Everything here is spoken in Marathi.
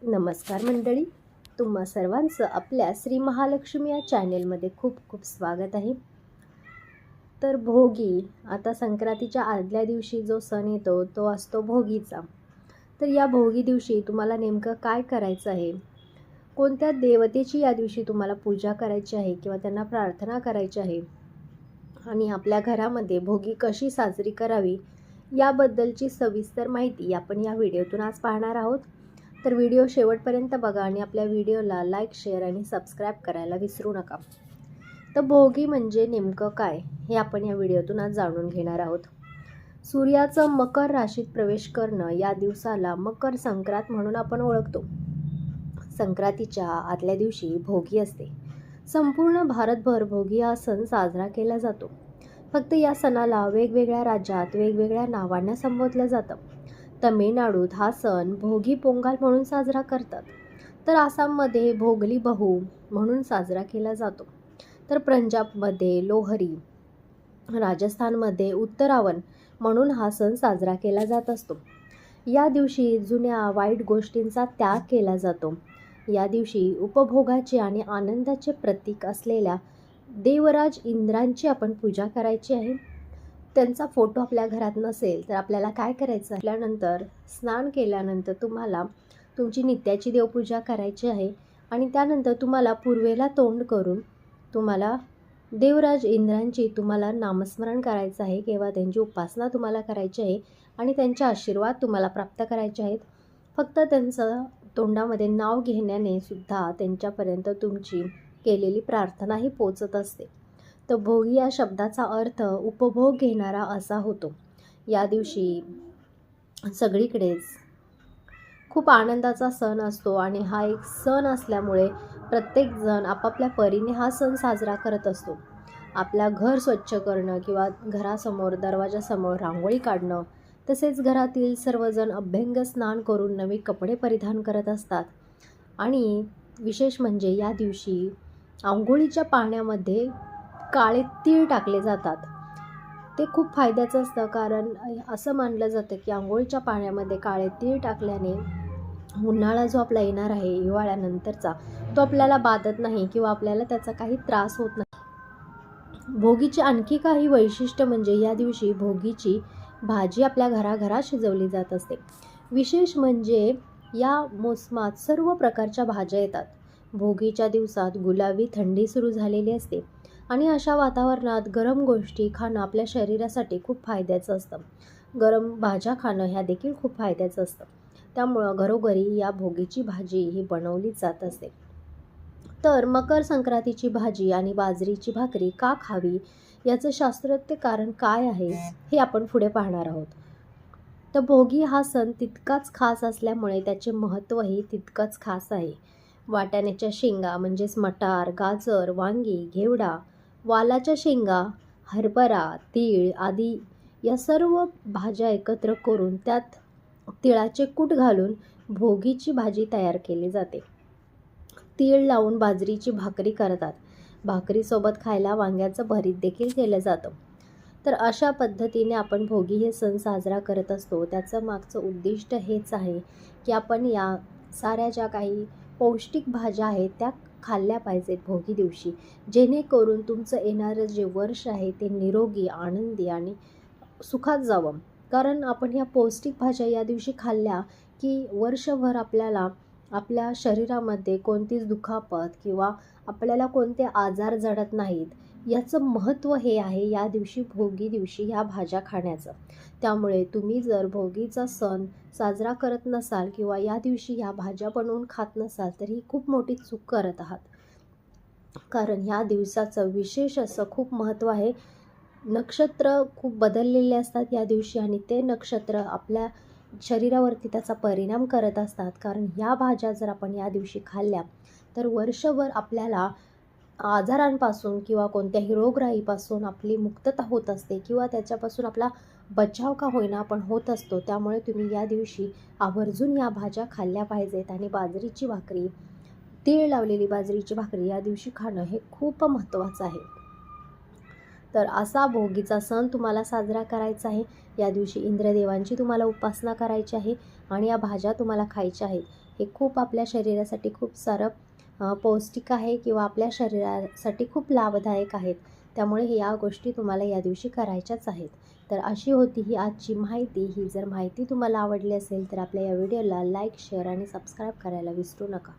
नमस्कार मंडळी, तुम्हा सर्वांचं आपल्या श्री महालक्ष्मी या चॅनेलमध्ये खूप खूप स्वागत आहे. तर भोगी, आता संक्रांतीच्या आदल्या दिवशी जो सण येतो तो असतो भोगीचा. तर या भोगी दिवशी तुम्हाला नेमकं काय करायचं आहे, कोणत्या देवतेची या दिवशी तुम्हाला पूजा करायची आहे किंवा त्यांना प्रार्थना करायची आहे आणि आपल्या घरामध्ये भोगी कशी साजरी करावी याबद्दलची सविस्तर माहिती आपण या व्हिडिओतून आज पाहणार आहोत. तर व्हिडिओ शेवटपर्यंत बघा आणि आपल्या व्हिडिओला लाईक, शेअर आणि सबस्क्राईब करायला विसरू नका. तर भोगी म्हणजे नेमकं काय हे आपण या व्हिडिओतून आज जाणून घेणार आहोत. सूर्याचं मकर राशीत प्रवेश करणं या दिवसाला मकर संक्रांत म्हणून आपण ओळखतो. संक्रांतीच्या आदल्या दिवशी भोगी असते. संपूर्ण भारतभर भोगी हा सण साजरा केला जातो. फक्त या सणाला वेगवेगळ्या राज्यात वेगवेगळ्या नावाने संबोधलं जातं. तमिळनाडूत हा सण भोगी पोंगल म्हणून साजरा करतात, तर आसाममध्ये भोगली बहू म्हणून साजरा केला जातो, तर पंजाबमध्ये लोहरी, राजस्थानमध्ये उत्तरावण म्हणून हा सण साजरा केला जात असतो. या दिवशी जुन्या वाईट गोष्टींचा त्याग केला जातो. या दिवशी उपभोगाचे आणि आनंदाचे प्रतीक असलेल्या देवराज इंद्रांची आपण पूजा करायची आहे. त्यांचा फोटो आपल्या घरात नसेल तर आपल्याला काय करायचं, असल्यानंतर स्नान केल्यानंतर तुम्हाला तुमची नित्याची देवपूजा करायची आहे आणि त्यानंतर तुम्हाला पूर्वेला तोंड करून तुम्हाला देवराज इंद्रांची तुम्हाला नामस्मरण करायचं आहे किंवा त्यांची उपासना तुम्हाला करायची आहे आणि त्यांचे आशीर्वाद तुम्हाला प्राप्त करायचे आहेत. फक्त त्यांचं तोंडामध्ये नाव घेण्याने सुद्धा त्यांच्यापर्यंत तुमची केलेली प्रार्थनाही पोचत असते. तर भोगी या शब्दाचा अर्थ उपभोग घेणारा असा होतो. या दिवशी सगळीकडेच खूप आनंदाचा सण असतो आणि हा एक सण असल्यामुळे प्रत्येकजण आपापल्या परीने हा सण साजरा करत असतो. आपल्या घर स्वच्छ करणं किंवा घरासमोर दरवाजासमोर रांगोळी काढणं, तसेच घरातील सर्वजण अभ्यंग स्नान करून नवे कपडे परिधान करत असतात. आणि विशेष म्हणजे या दिवशी अंघोळीच्या पाण्यामध्ये काळे तीळ टाकले जातात. ते खूप फायद्याचं असतं, कारण असं मानलं जातं की आंघोळीच्या पाण्यामध्ये काळे तीळ टाकल्याने उन्हाळा जो आपला येणार आहे हिवाळ्यानंतरचा, तो आपल्याला बाधत नाही किंवा आपल्याला त्याचा काही त्रास होत नाही. भोगीची आणखी काही वैशिष्ट्य म्हणजे या दिवशी भोगीची भाजी आपल्या घराघरात शिजवली जात असते. विशेष म्हणजे या मोसमात सर्व प्रकारच्या भाज्या येतात. भोगीच्या दिवसात गुलाबी थंडी सुरू झालेली असते आणि अशा वातावरणात गरम गोष्टी खाणं आपल्या शरीरासाठी खूप फायद्याचं असतं. गरम भाज्या खाणं ह्या देखील खूप फायद्याचं असतं. त्यामुळं घरोघरी या भोगीची भाजी ही बनवली जात असते. तर मकर संक्रांतीची भाजी आणि बाजरीची भाकरी का खावी याचं शास्त्रोक्त कारण काय आहे हे आपण पुढे पाहणार आहोत. तर भोगी हा सण तितकाच खास असल्यामुळे त्याचे महत्त्वही तितकंच खास आहे. वाटाण्याच्या शेंगा म्हणजेच मटार, गाजर, वांगी, घेवडा, वालाच्या शेंगा, हरभरा, तीळ आदी या सर्व भाज्या एकत्र करून त्यात तिळाचे कूट घालून भोगीची भाजी तयार केली जाते. तीळ लावून बाजरीची भाकरी करतात. भाकरीसोबत खायला वांग्याचं भरीत देखील केलं जातं. तर अशा पद्धतीने आपण भोगी हे सण साजरा करत असतो. त्याचं मागचं उद्दिष्ट हेच आहे की आपण या साऱ्या ज्या काही पौष्टिक भाज्या आहेत त्या खाल्ल्या पाहिजेत भोगी दिवशी, जेणेकरून तुमचं येणारं जे वर्ष आहे ते निरोगी, आनंदी आणि सुखात जावं. कारण आपण ह्या पौष्टिक भाज्या या दिवशी खाल्ल्या की वर्षभर आपल्याला आपल्या शरीरामध्ये कोणतीच दुखापत किंवा आपल्याला कोणते आजार जडत नाहीत. याचं महत्त्व हे आहे या दिवशी, भोगी दिवशी ह्या भाज्या खाण्याचं. त्यामुळे तुम्ही जर भोगीचा सण साजरा करत नसाल किंवा या दिवशी ह्या भाज्या बनवून खात नसाल तर ही खूप मोठी चूक करत आहात. कारण ह्या दिवसाचं विशेष असं खूप महत्त्व आहे. नक्षत्र खूप बदललेले असतात या दिवशी आणि ते नक्षत्र आपल्या शरीरावरती त्याचा परिणाम करत असतात. कारण ह्या भाज्या जर आपण या दिवशी खाल्ल्या तर वर्षभर आपल्याला आजारांपासून किंवा कोणत्याही रोगराईपासून आपली मुक्तता होत असते किंवा त्याच्यापासून आपला बचाव का होईना आपण होत असतो. त्यामुळे तुम्ही या दिवशी आवर्जून या भाज्या खाल्ल्या पाहिजेत आणि बाजरीची भाकरी, तीळ लावलेली बाजरीची भाकरी या दिवशी खाणं हे खूप महत्त्वाचं आहे. तर असा भोगीचा सण तुम्हाला साजरा करायचा आहे. या दिवशी इंद्रदेवांची तुम्हाला उपासना करायची आहे आणि या भाज्या तुम्हाला खायच्या आहेत. हे खूप आपल्या शरीरासाठी खूप सारं पौष्टिक आहे किंवा आपल्या शरीरासाठी खूप लाभदायक आहेत. त्यामुळे या गोष्टी तुम्हाला या दिवशी करायच्याच आहेत. तर अशी होती ही आजची माहिती. ही जर माहिती तुम्हाला आवडली असेल तर आपल्या या व्हिडिओला लाईक, शेअर आणि सबस्क्राईब करायला विसरू नका.